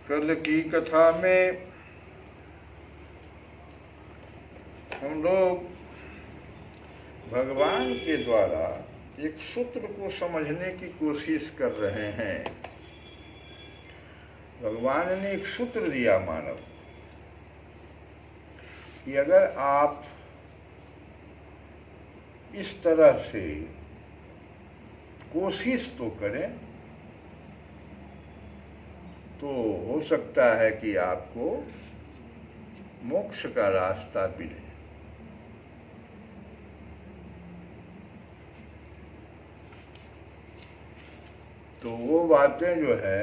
कल की कथा में हम लोग भगवान के द्वारा एक सूत्र को समझने की कोशिश कर रहे हैं। भगवान ने एक सूत्र दिया मानव कि अगर आप इस तरह से कोशिश तो करें तो हो सकता है कि आपको मोक्ष का रास्ता मिले। तो वो बातें जो है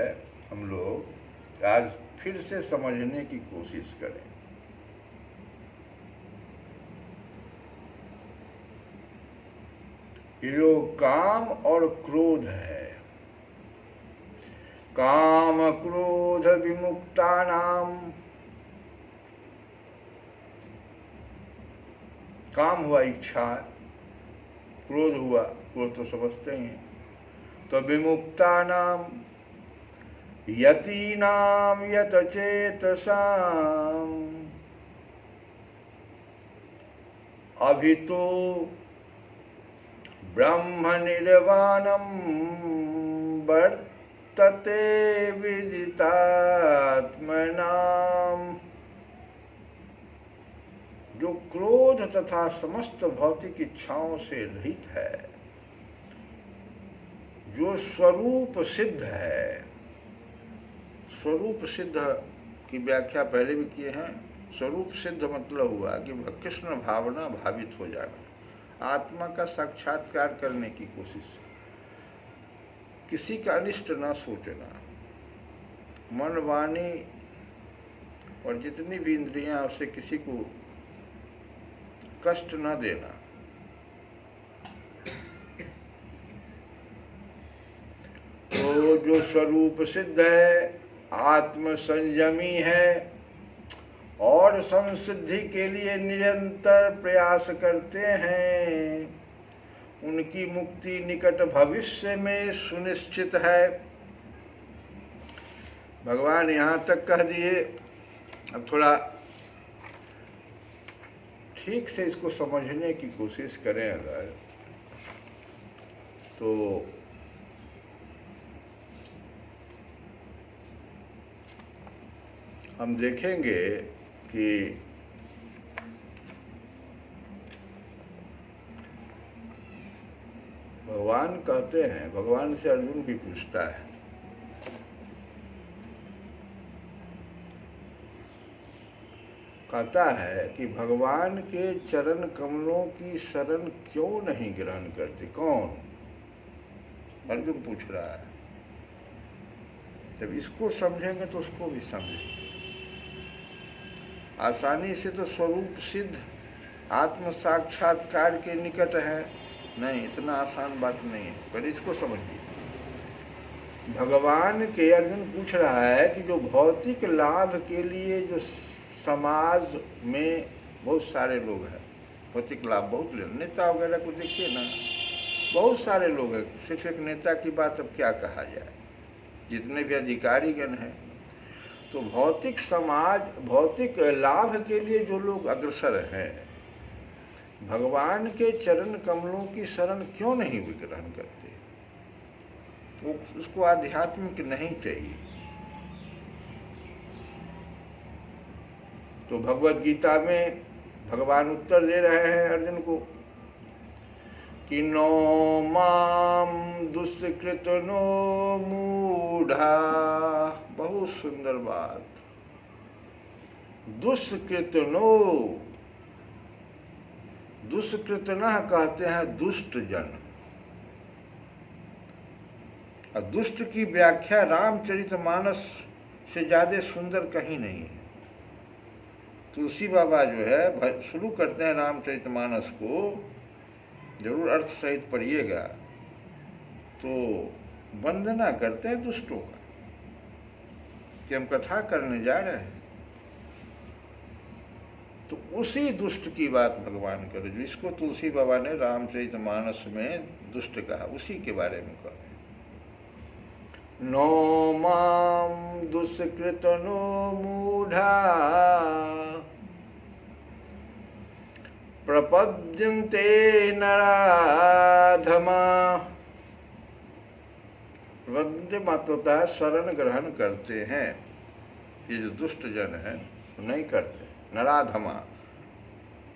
हम लोग आज फिर से समझने की कोशिश करें। ये जो काम और क्रोध है, काम क्रोध विमुक्तानाम काम हुआ इच्छा, क्रोध हुआ, क्रोध तो समझते ही हैं। तो विमुक्तानाम यतीनाम यतचेतसाम अभितो ब्रह्म निर्वाणम वर्तते विदितात्मनाम। जो क्रोध तथा समस्त भौतिक इच्छाओं से रहित है, जो स्वरूप सिद्ध है। स्वरूप सिद्ध की व्याख्या पहले भी किए हैं। स्वरूप सिद्ध मतलब हुआ कि कृष्ण भावना भावित हो जाना, आत्मा का साक्षात्कार करने की कोशिश, किसी का अनिष्ट न सोचना, मन वाणी और जितनी भी इंद्रियां उससे किसी को कष्ट न देना। तो जो स्वरूप सिद्ध है, आत्म संयमी है और संसिद्धि के लिए निरंतर प्रयास करते हैं, उनकी मुक्ति निकट भविष्य में सुनिश्चित है। भगवान यहाँ तक कह दिए। अब थोड़ा ठीक से इसको समझने की कोशिश करें अगर, तो हम देखेंगे कि भगवान कहते हैं, भगवान से अर्जुन भी पूछता है, कहता है कि भगवान के चरण कमलों की शरण क्यों नहीं ग्रहण करते? कौन? अर्जुन पूछ रहा है। जब इसको समझेंगे तो उसको भी समझेंगे। आसानी से तो स्वरूप सिद्ध आत्म साक्षात्कार के निकट है, नहीं, इतना आसान बात नहीं है। पर इसको समझिए, भगवान के, अर्जुन पूछ रहा है कि जो भौतिक लाभ के लिए जो समाज में बहुत सारे लोग हैं, भौतिक लाभ बहुत ले, नेता वगैरह को देखिए ना, बहुत सारे लोग हैं। सिर्फ एक नेता की बात अब क्या कहा जाए, जितने भी अधिकारीगण हैं, तो भौतिक समाज, भौतिक लाभ के लिए जो लोग अग्रसर हैं, भगवान के चरण कमलों की शरण क्यों नहीं ग्रहण करते? वो उसको आध्यात्मिक नहीं चाहिए। तो भगवत गीता में भगवान उत्तर दे रहे हैं अर्जुन को कि नो माम दुष्कृत नो मूढ़ा। बहुत सुंदर बात। दुष्कृत नो, दुष्कृत न कहते हैं दुष्ट जन। और दुष्ट की व्याख्या रामचरितमानस से ज्यादा सुंदर कहीं नहीं है। तुलसी बाबा जो है शुरू करते हैं रामचरितमानस को, जरूर अर्थ सहित पढ़िएगा, तो वंदना करते हैं दुष्टों का कि हम कथा करने जा रहे हैं। तो उसी दुष्ट की बात भगवान करे, जिसको तुलसी बाबा ने रामचरितमानस में दुष्ट कहा, उसी के बारे में कहा। नो माम दुष्कृत नो मूढ़ा प्रपद्यन्ते नराधमा। प्रपद्य मत होता है शरण ग्रहण करते हैं, ये जो दुष्ट जन है नहीं करते। नराधमा,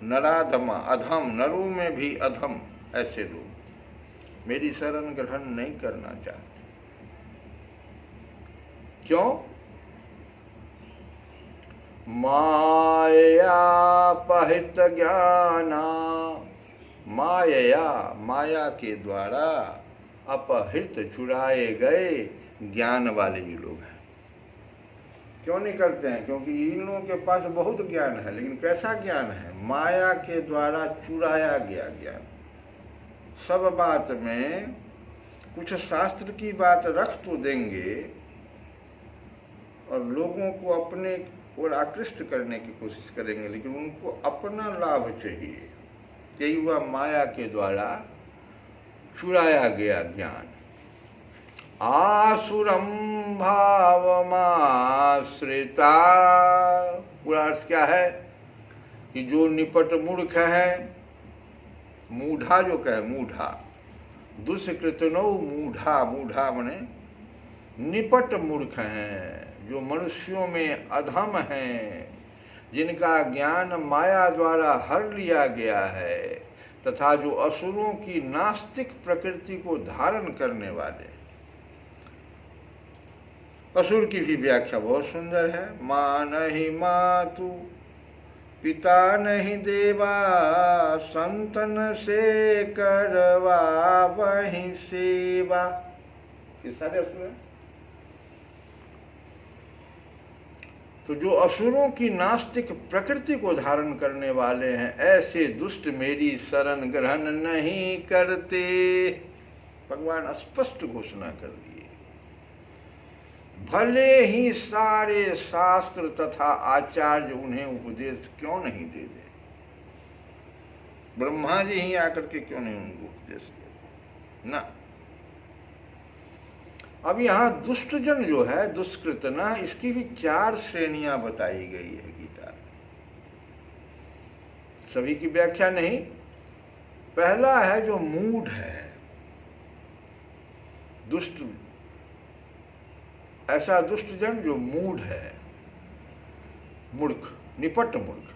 नराधमा अधम, नरु में भी अधम, ऐसे लोग मेरी शरण ग्रहण नहीं करना चाहते। क्यों? माया पहित ज्ञाना, माया, माया के द्वारा अपहृत, चुराए गए ज्ञान वाले ये लोग हैं। क्यों नहीं करते हैं? क्योंकि इन लोगों के पास बहुत ज्ञान है, लेकिन कैसा ज्ञान है? माया के द्वारा चुराया गया ज्ञान। सब बात में कुछ शास्त्र की बात रख तो देंगे और लोगों को अपने और आकृष्ट करने की कोशिश करेंगे, लेकिन उनको अपना लाभ चाहिए। यही हुआ माया के द्वारा चुराया गया ज्ञान। आसुरम भावमाश्रिता, पूरा अर्थ क्या है कि जो निपट मूर्ख है, मूढ़ा जो कहे मूढ़ा, दुष्कृतनो मूढ़ा, मूढ़ा मने निपट मूर्ख हैं, जो मनुष्यों में अधम हैं, जिनका ज्ञान माया द्वारा हर लिया गया है, तथा जो असुरों की नास्तिक प्रकृति को धारण करने वाले। असुर की भी व्याख्या बहुत सुंदर है। माँ नहीं मातु, पिता नहीं देवा, संतन से करवा वही सेवा। ये सारे असुर हैं। तो जो असुरों की नास्तिक प्रकृति को धारण करने वाले हैं, ऐसे दुष्ट मेरी शरण ग्रहण नहीं करते। भगवान स्पष्ट घोषणा कर दिए। भले ही सारे शास्त्र तथा आचार्य उन्हें उपदेश क्यों नहीं दे दे, ब्रह्मा जी ही आकर के क्यों नहीं उनको उपदेश दे ना। अब यहाँ दुष्टजन जो है, दुष्कृत ना, इसकी भी 4 श्रेणियां बताई गई है गीता। सभी की व्याख्या नहीं। पहला है जो मूढ़ है, दुष्ट, ऐसा दुष्टजन जो मूढ़ है, मूर्ख, निपट मूर्ख।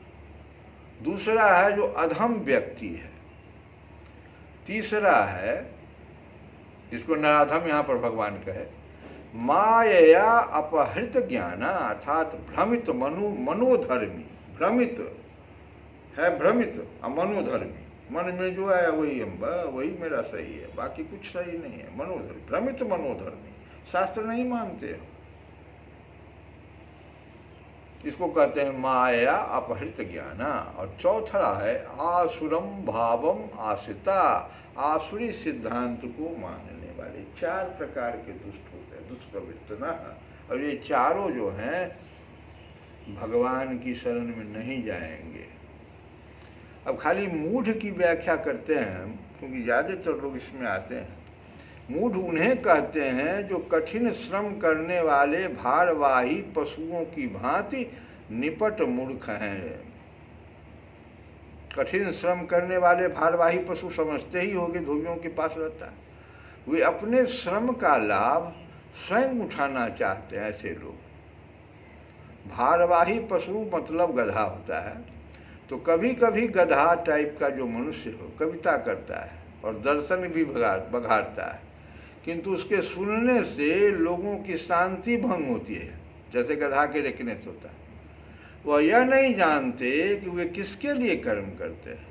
दूसरा है जो अधम व्यक्ति है। तीसरा है, इसको नराधम यहां पर भगवान कहे, माया अपहृत ज्ञान, अर्थात भ्रमित मनोधर्मी। भ्रमित है, भ्रमित मनोधर्मी, मन में जो है वही मेरा सही है, बाकी कुछ सही नहीं है। मनोधर्मी, भ्रमित मनोधर्मी, शास्त्र नहीं मानते हो, इसको कहते हैं माया अपहृत ज्ञान। और चौथा है आसुरम भावम आश्रिता, आसुरी सिद्धांत को मानने वाले। 4 प्रकार के दुष्ट होते हैं, दुष्प्रवृत्त ना। और ये चारों जो हैं भगवान की शरण में नहीं जाएंगे। अब खाली मूढ़ की व्याख्या करते हैं, क्योंकि ज्यादातर लोग इसमें आते हैं। मूढ़ उन्हें कहते हैं जो कठिन श्रम करने वाले भारवाही पशुओं की भांति निपट मूर्ख हैं। कठिन श्रम करने वाले भारवाही पशु समझते ही होंगे धोबियों के पास रहता है, वे अपने श्रम का लाभ स्वयं उठाना चाहते हैं। ऐसे लोग, भारवाही पशु मतलब गधा होता है, तो कभी कभी गधा टाइप का जो मनुष्य हो कविता करता है और दर्शन भी बघाड़ता है, किंतु उसके सुनने से लोगों की शांति भंग होती है, जैसे गधा के रेखने से होता है। वह यह नहीं जानते कि वे किसके लिए कर्म करते हैं।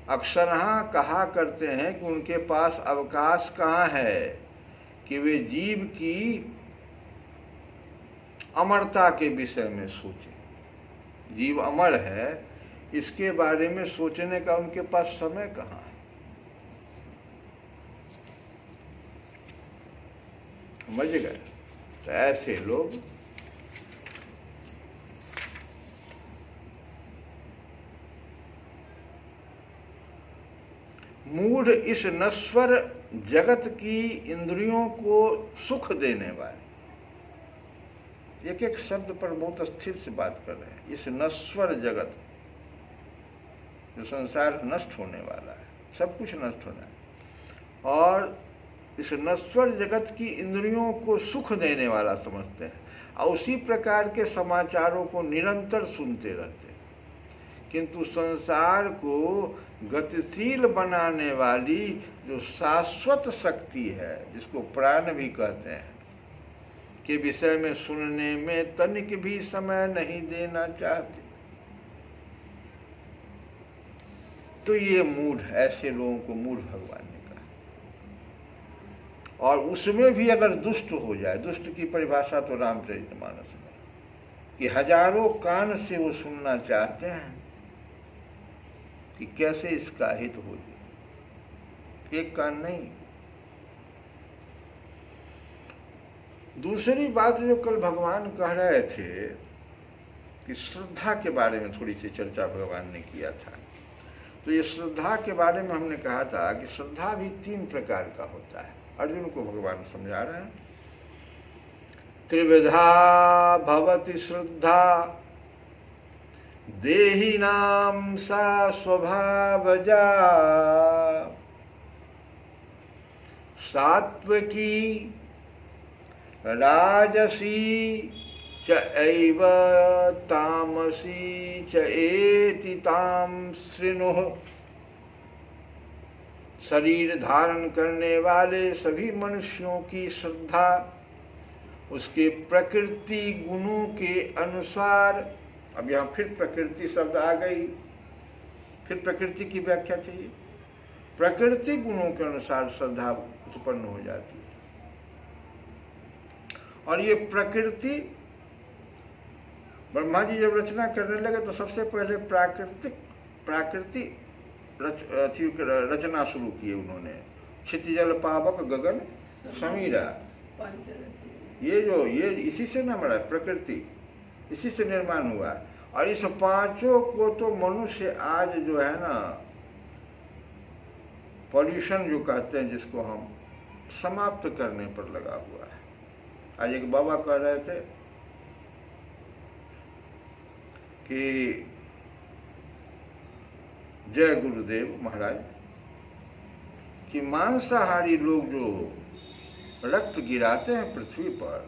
अक्सरहां कहा करते हैं कि उनके पास अवकाश कहाँ है कि वे जीव की अमरता के विषय में सोचें। जीव अमर है, इसके बारे में सोचने का उनके पास समय कहाँ है। समझ गए? तो ऐसे लोग मूढ़ इस नश्वर जगत की इंद्रियों को सुख देने वाले, एक एक शब्द पर बहुत स्थिर से बात कर रहे हैं। इस नश्वर जगत, जो संसार नष्ट होने वाला है, सब कुछ नष्ट होना है, और इस नश्वर जगत की इंद्रियों को सुख देने वाला समझते हैं और उसी प्रकार के समाचारों को निरंतर सुनते रहते हैं। किंतु संसार को गतिशील बनाने वाली जो शाश्वत शक्ति है, जिसको प्राण भी कहते हैं, के विषय में सुनने में तनिक भी समय नहीं देना चाहते। तो ये मूढ़, ऐसे लोगों को मूढ़ भगवान ने कहा। और उसमें भी अगर दुष्ट हो जाए, दुष्ट की परिभाषा तो रामचरितमानस में, कि हजारों कान से वो सुनना चाहते हैं कि कैसे इसका हित हो जाए, एक कान नहीं। दूसरी बात जो कल भगवान कह रहे थे कि श्रद्धा के बारे में थोड़ी सी चर्चा भगवान ने किया था। तो ये श्रद्धा के बारे में हमने कहा था कि श्रद्धा भी 3 प्रकार का होता है। अर्जुन को भगवान समझा रहे हैं। त्रिविधा भवति श्रद्धा देहिनां सा स्वभावजा सात्विकी राजसी च एव तामसी च एति तां शृणुः। शरीर धारण करने वाले सभी मनुष्यों की श्रद्धा उसके प्रकृति गुणों के अनुसार। अब यहाँ फिर प्रकृति शब्द आ गई, फिर प्रकृति की व्याख्या चाहिए। प्रकृति गुणों के अनुसार श्रद्धा उत्पन्न हो जाती है। और ये प्रकृति, ब्रह्मा जी जब रचना करने लगे तो सबसे पहले प्राकृति रचना शुरू किए उन्होंने। क्षितिजल पावक गगन समीरा, ये इसी से ना बना, प्रकृति इसी से निर्माण हुआ। और इस 5 को तो मनुष्य आज जो है ना, पॉल्यूशन जो कहते हैं जिसको हम, समाप्त करने पर लगा हुआ है। आज एक बाबा कह रहे थे कि जय गुरुदेव महाराज, कि मांसाहारी लोग जो रक्त गिराते हैं पृथ्वी पर,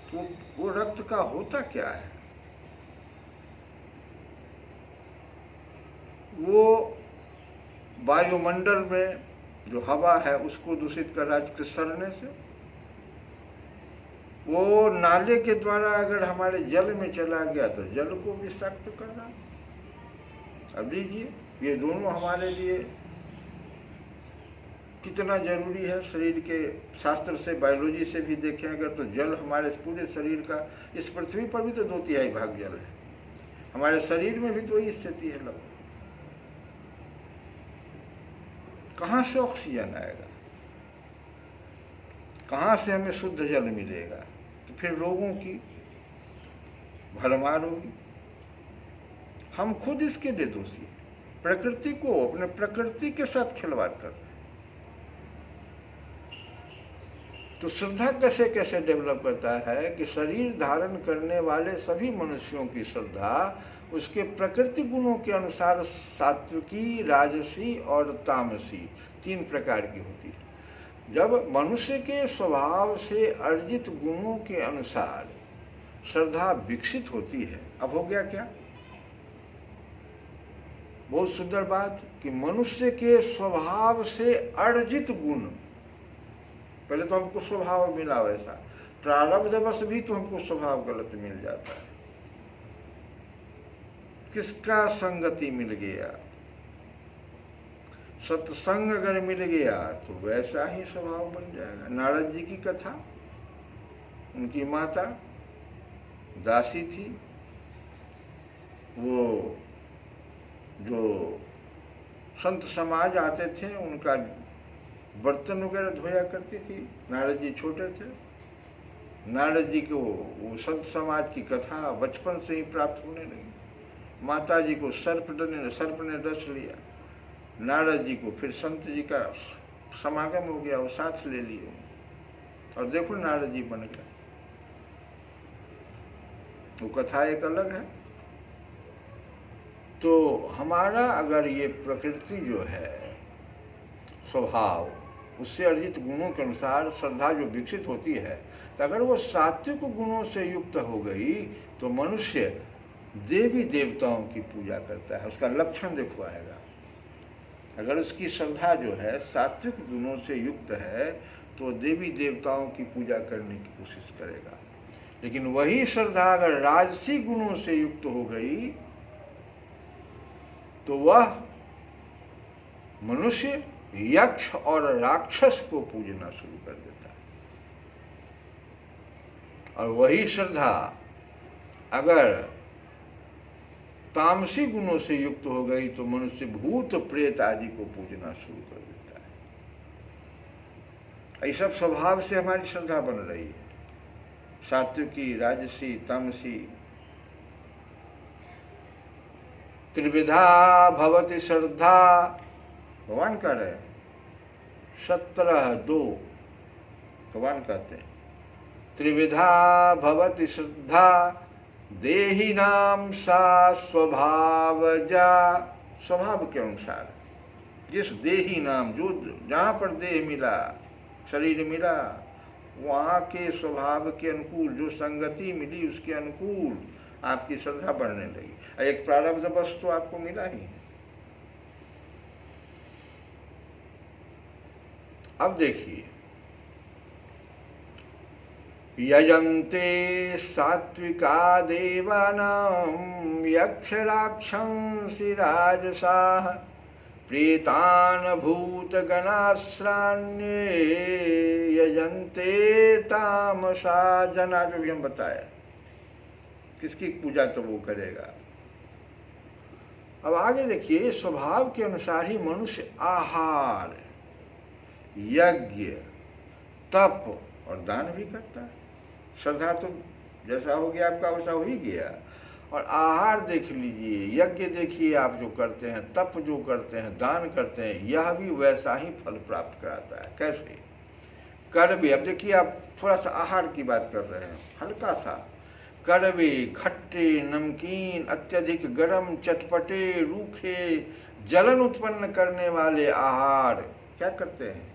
तो वो रक्त का होता क्या है? वो वायुमंडल में जो हवा है उसको दूषित कर रहा है सड़ने से। वो नाले के द्वारा अगर हमारे जल में चला गया तो जल को विषाक्त कर रहा है। अब लीजिए, ये दोनों हमारे लिए कितना जरूरी है। शरीर के शास्त्र से, बायोलॉजी से भी देखें अगर तो जल हमारे पूरे शरीर का, इस पृथ्वी पर भी तो 2/3 भाग जल है, हमारे शरीर में भी तो वही स्थिति है। लगभग कहाँ से ऑक्सीजन आएगा, कहाँ से हमें शुद्ध जल मिलेगा? तो फिर रोगों की भरमार होगी। हम खुद इसके लिए दोषी हैं। प्रकृति को, अपने प्रकृति के साथ खिलवाड़ कर रहे हैं। तो श्रद्धा कैसे कैसे डेवलप करता है कि शरीर धारण करने वाले सभी मनुष्यों की श्रद्धा उसके प्रकृति गुणों के अनुसार सात्विकी, राजसी और तामसी 3 प्रकार की होती है। जब मनुष्य के स्वभाव से अर्जित गुणों के अनुसार श्रद्धा विकसित होती है, अब हो गया क्या? बहुत सुंदर बात कि मनुष्य के स्वभाव से अर्जित गुण, पहले तो हमको स्वभाव मिला वैसा, प्रारब्धवश भी तो हमको स्वभाव गलत मिल जाता है। किसका संगति मिल गया, सत्संग अगर मिल गया तो वैसा ही स्वभाव बन जाएगा। नारद जी की कथा, उनकी माता दासी थी, वो जो संत समाज आते थे उनका बर्तन वगैरह धोया करती थी। नारद जी छोटे थे, नारद जी को वो संत समाज की कथा बचपन से ही प्राप्त होने लगी। माता जी को सर्प ने डस लिया, नारद जी को फिर संत जी का समागम हो गया, वो साथ ले लिए और देखो नारद जी बन गए। वो कथा एक अलग है। तो हमारा अगर ये प्रकृति जो है स्वभाव, उससे अर्जित गुणों के अनुसार श्रद्धा जो विकसित होती है, तो अगर वो सात्विक गुणों से युक्त हो गई तो मनुष्य देवी देवताओं की पूजा करता है। उसका लक्षण देखो आएगा। अगर उसकी श्रद्धा जो है सात्विक गुणों से युक्त है तो देवी देवताओं की पूजा करने की कोशिश करेगा। लेकिन वही श्रद्धा अगर राजसी गुणों से युक्त हो गई तो वह मनुष्य यक्ष और राक्षस को पूजना शुरू कर देता है। और वही श्रद्धा अगर तामसी गुणों से युक्त हो गई तो मनुष्य भूत प्रेत आदि को पूजना शुरू कर देता है। ये सब स्वभाव से हमारी श्रद्धा बन रही है, सात्विकी, राजसी, तामसी। त्रिविधा भवति श्रद्धा, भगवान कह रहे हैं 17:2 भगवान कहते हैं त्रिविधा भवति श्रद्धा देहिनाम सा स्वभावजा, स्वभाव के अनुसार जिस देही नाम, जो जहाँ पर देह मिला, शरीर मिला, वहाँ के स्वभाव के अनुकूल जो संगति मिली उसके अनुकूल आपकी श्रद्धा बढ़ने लगी। एक प्रारब्ध बस तो आपको मिला ही है। अब देखिए यजन्ते सात्विका देवानां यक्ष राक्षसी राजसाः प्रेतान् भूतगणाश्रान्ये यजन्ते तामसा जना, जो भी हम बताया किसकी पूजा तो वो करेगा। अब आगे देखिए स्वभाव के अनुसार ही मनुष्य आहार, यज्ञ, तप और दान भी करता है। श्रद्धा तो जैसा हो गया आपका वैसा हो ही गया। और आहार देख लीजिए, यज्ञ देखिए आप जो करते हैं, तप जो करते हैं, दान करते हैं, यह भी वैसा ही फल प्राप्त कराता है। कैसे? कड़वे, अब देखिए आप थोड़ा सा आहार की बात कर रहे हैं, हल्का सा कड़वे, खट्टे, नमकीन, अत्यधिक गर्म, चटपटे, रूखे, जलन उत्पन्न करने वाले आहार क्या करते हैं?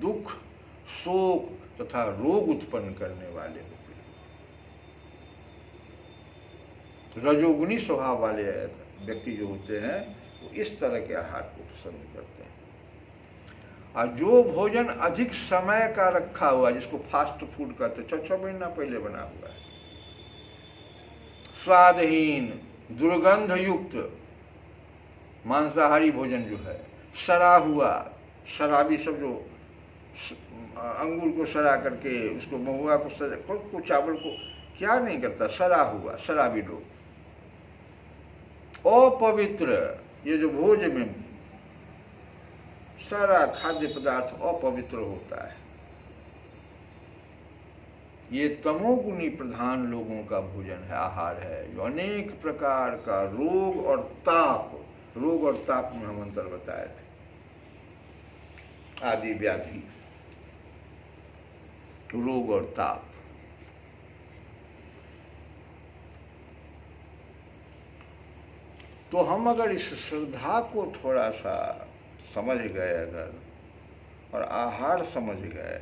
दुख, शोक तथा रोग उत्पन्न करने वाले होते हैं। रजोगुनी स्वभाव वाले व्यक्ति जो होते हैं वो इस तरह के आहार को पसंद करते हैं। और जो भोजन अधिक समय का रखा हुआ, जिसको फास्ट फूड कहते हैं, 6 महीना पहले बना हुआ है, स्वादहीन, दुर्गंध युक्त मांसाहारी भोजन जो है, सड़ा हुआ, शराबी सब जो अंगूर को सड़ा करके उसको, महुआ को सड़ा को, चावल को क्या नहीं करता, सड़ा हुआ, शराबी लोग। अपवित्र, ये जो भोज में सारा खाद्य पदार्थ अपवित्र होता है, ये तमोगुणी प्रधान लोगों का भोजन है, आहार है, जो अनेक प्रकार का रोग और ताप, रोग और ताप में हम अंतर बताए थे, आदि व्याधि, रोग और ताप। तो हम अगर इस श्रद्धा को थोड़ा सा समझ गए अगर, और आहार समझ गए,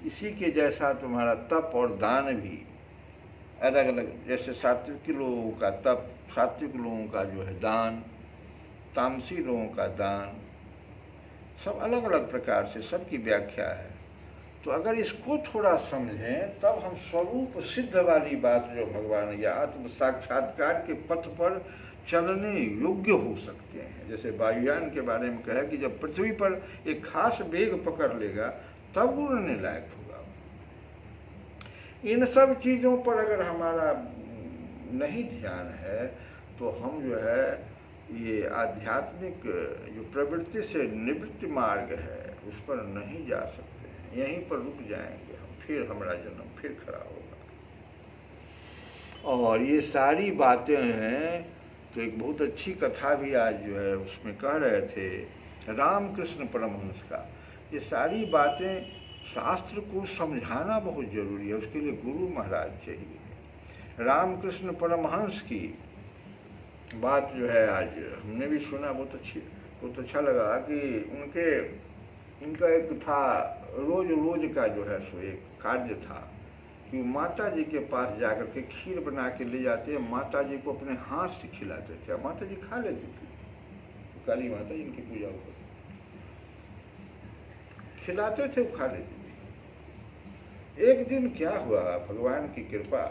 इसी के जैसा तुम्हारा तप और दान भी अलग अलग, जैसे सात्विक लोगों का तप, सात्विक लोगों का जो है दान, तामसी लोगों का दान, सब अलग अलग प्रकार से सबकी व्याख्या है। तो अगर इसको थोड़ा समझें तब हम स्वरूप सिद्ध वाली बात जो भगवान या आत्म साक्षात्कार के पथ पर चलने योग्य हो सकते हैं। जैसे वायुयान के बारे में कहा कि जब पृथ्वी पर एक खास वेग पकड़ लेगा तब उड़ने लायक होगा। इन सब चीज़ों पर अगर हमारा नहीं ध्यान है तो हम जो है ये आध्यात्मिक जो प्रवृत्ति से निवृत्ति मार्ग है उस पर नहीं जा सकते हैं, यहीं पर रुक जाएंगे हम, फिर हमारा जन्म फिर खड़ा होगा। और ये सारी बातें हैं, तो एक बहुत अच्छी कथा भी आज जो है उसमें कह रहे थे रामकृष्ण परमहंस का। ये सारी बातें शास्त्र को समझाना बहुत जरूरी है, उसके लिए गुरु महाराज चाहिए। रामकृष्ण परमहंस की बात जो है आज हमने भी सुना, बहुत अच्छा लगा कि इनका एक था रोज का जो है सो एक कार्य था कि माता जी के पास जाकर के खीर बना के ले जाते हैं, माता जी को अपने हाथ से खिलाते थे, माता जी खा लेती थी। काली माता जी इनकी पूजा होती, खिलाते थे, वो खा लेती थी। एक दिन क्या हुआ, भगवान की कृपा,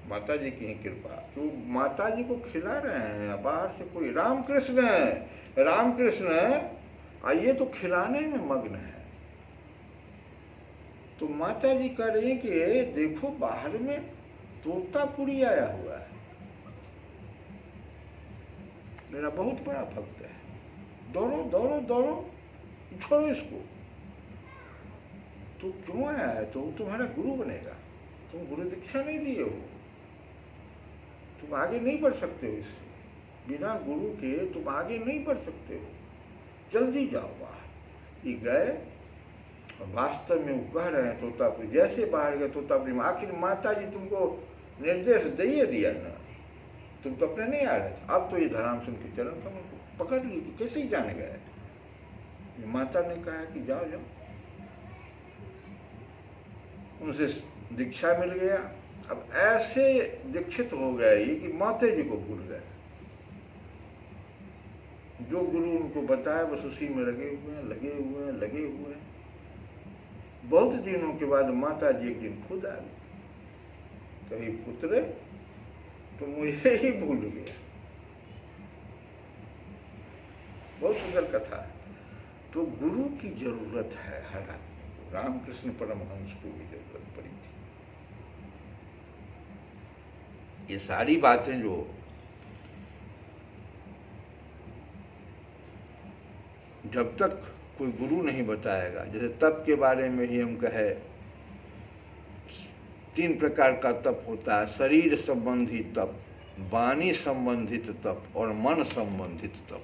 माता जी की ही कृपा, तो माता जी को खिला रहे हैं, बाहर से कोई रामकृष्ण आइए तो खिलाने में मग्न है। तो माता जी कह रही हैं कि देखो बाहर में तोतापुरी आया हुआ है, मेरा बहुत बड़ा भक्त है, दौड़ो दौड़ो दौड़ो, छोड़ो इसको। तो क्यों आया है? तो तुम्हारा गुरु बनेगा, तुम गुरु दीक्षा नहीं लिए हो, तुम आगे नहीं बढ़ सकते हो इससे। बिना गुरु के तुम आगे नहीं बढ़ सकते हो। जल्दी जाओ बाहर। ये गए और वास्तव में वो कह रहे हैं तोतापुरी, जैसे बाहर गए तोतापुरी में, आखिर माता जी तुमको निर्देश दे दिया ना, तुम तो अपने नहीं आ रहे थे। अब तो ये धराम सिंह के चरण कमल को पकड़ ली कि कैसे ही जाने गए। माता ने कहा कि जाओ जाओ। उनसे दीक्षा मिल गया। अब ऐसे दीक्षित हो गए कि माता जी को भूल गए। जो गुरु उनको बताया बस उसी में लगे हुए हैं। बहुत दिनों के बाद माता जी एक दिन खुद आ गई, कही पुत्र तो मुझे ही भूल गया। बहुत सुंदर कथा है। तो गुरु की जरूरत है हर आदमी को। रामकृष्ण परमहंस को भी जरूरत पड़ी थी। ये सारी बातें जो जब तक कोई गुरु नहीं बताएगा, जैसे तप के बारे में ही हम कहे 3 प्रकार का तप होता है, शरीर संबंधी तप, वाणी संबंधित तप और मन संबंधित तप।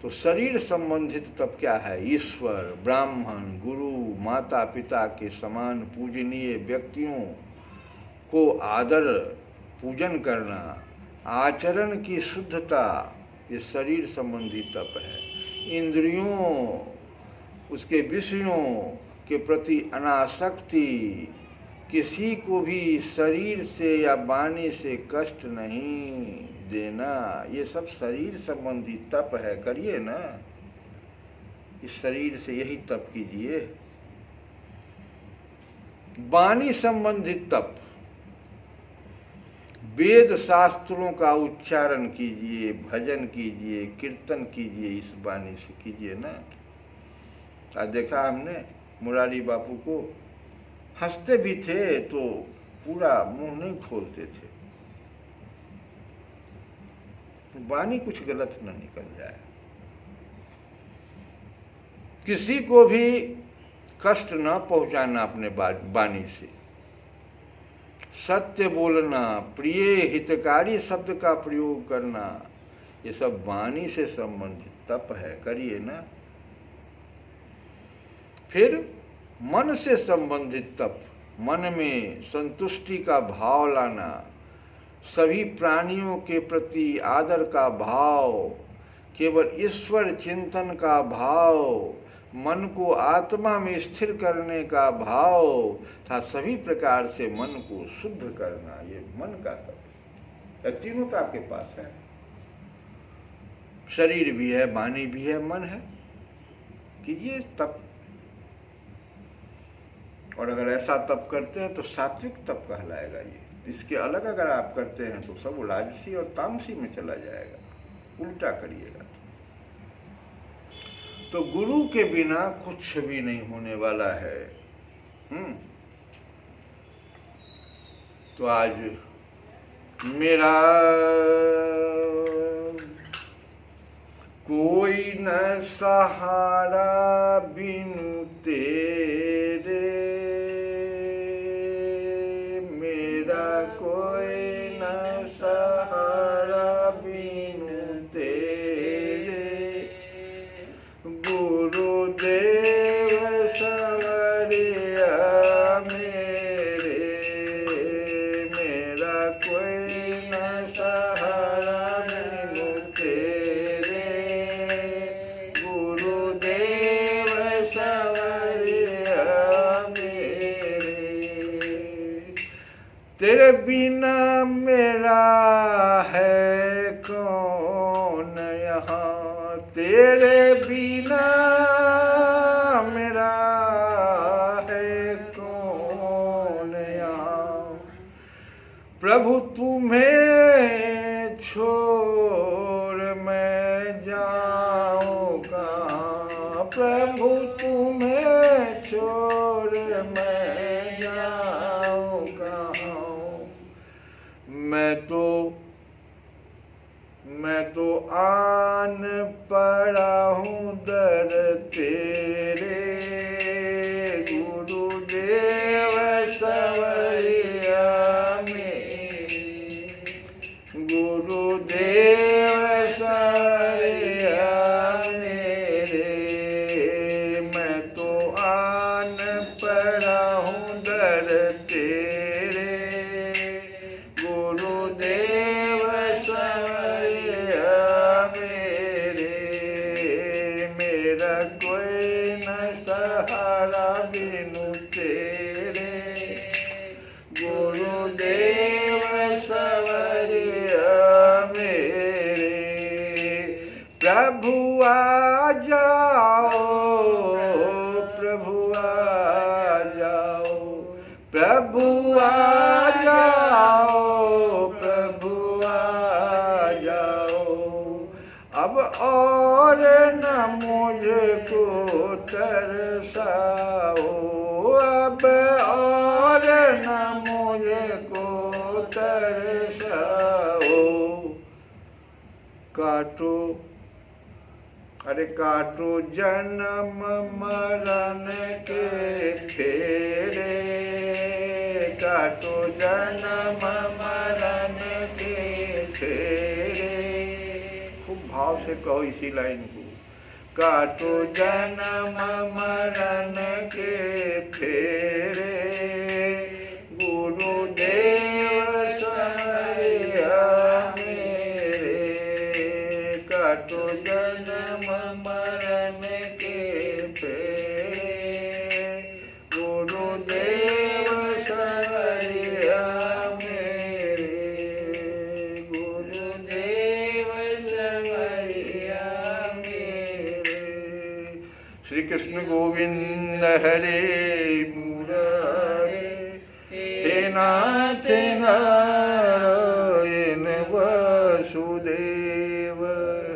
तो शरीर संबंधित तप क्या है? ईश्वर, ब्राह्मण, गुरु, माता पिता के समान पूजनीय व्यक्तियों को आदर पूजन करना, आचरण की शुद्धता, ये शरीर संबंधी तप है। इंद्रियों, उसके विषयों के प्रति अनासक्ति, किसी को भी शरीर से या वाणी से कष्ट नहीं देना, ये सब शरीर संबंधी तप है। करिए ना, इस शरीर से यही तप कीजिए। वाणी संबंधित तप, वेद शास्त्रों का उच्चारण कीजिए, भजन कीजिए, कीर्तन कीजिए, इस वाणी से कीजिए ना। आज देखा हमने मुरारी बापू को, हंसते भी थे तो पूरा मुंह नहीं खोलते थे, वाणी कुछ गलत न निकल जाए। किसी को भी कष्ट न पहुंचाना अपने वाणी से, सत्य बोलना, प्रिय हितकारी शब्द का प्रयोग करना, ये सब वाणी से संबंधित तप है। करिए ना। फिर मन से संबंधित तप, मन में संतुष्टि का भाव लाना, सभी प्राणियों के प्रति आदर का भाव, केवल ईश्वर चिंतन का भाव, मन को आत्मा में स्थिर करने का भाव तथा सभी प्रकार से मन को शुद्ध करना, ये मन का तप है। तीनों तो आपके पास है, शरीर भी है, वाणी भी है, मन है। कीजिए तप। और अगर ऐसा तप करते हैं तो सात्विक तप कहलाएगा ये। इसके अलग अगर आप करते हैं तो सब राजसी और तामसी में चला जाएगा, उल्टा करिएगा। तो गुरु के बिना कुछ भी नहीं होने वाला है। तो आज मेरा कोई न सहारा बिनु तेरे, मेरा कोई न सहारा बिनु तेरे, गुरुदेव सवरिया मेरे, मेरा कोई न सहारा बिनु तेरे, गुरुदेव सवरिया मेरे। तेरे बिना मेरा है कौन यहाँ, तेरे बिना मेरा है कौन यहाँ, प्रभु तुम्हें छोड़ मैं जाऊँ कहाँ, प्रभु तुम्हें छोड़ मैं जाऊँ कहाँ। मैं तो आन पड़ा हूँ दर तेरे, गुरुदेव सवरिया मेरे, गुरुदेव सवरिया मेरे, मैं तो आन पड़ा हूँ दर तेरे। गुरुदेव सवरिया मेरे, मेरा कोई न सहारा बिनु तेरे। गुरुदेव सवरिया मेरे, प्रभु आ जाओ, प्रभु आ जाओ, प्रभु आ जाओ, प्रभु आ जाओ। अब और न मुझको तरसाओ, अब और न मुझको तरसाओ। काटो, अरे काटो जन्म मरण के फेरे, काटो जन्म मरण के फेरे। खूब भाव से कहो इसी लाइन को। काटो जन्म मरण के फेरे, गुरुदेव सवरिया मेरे। काटो जन्म मरण के फेरे, गुरुदेव सवरिया मेरे। गुरुदेव सवरिया मेरे। श्री कृष्ण गोविंद हरे मुरारे, हे नाथ नारायण।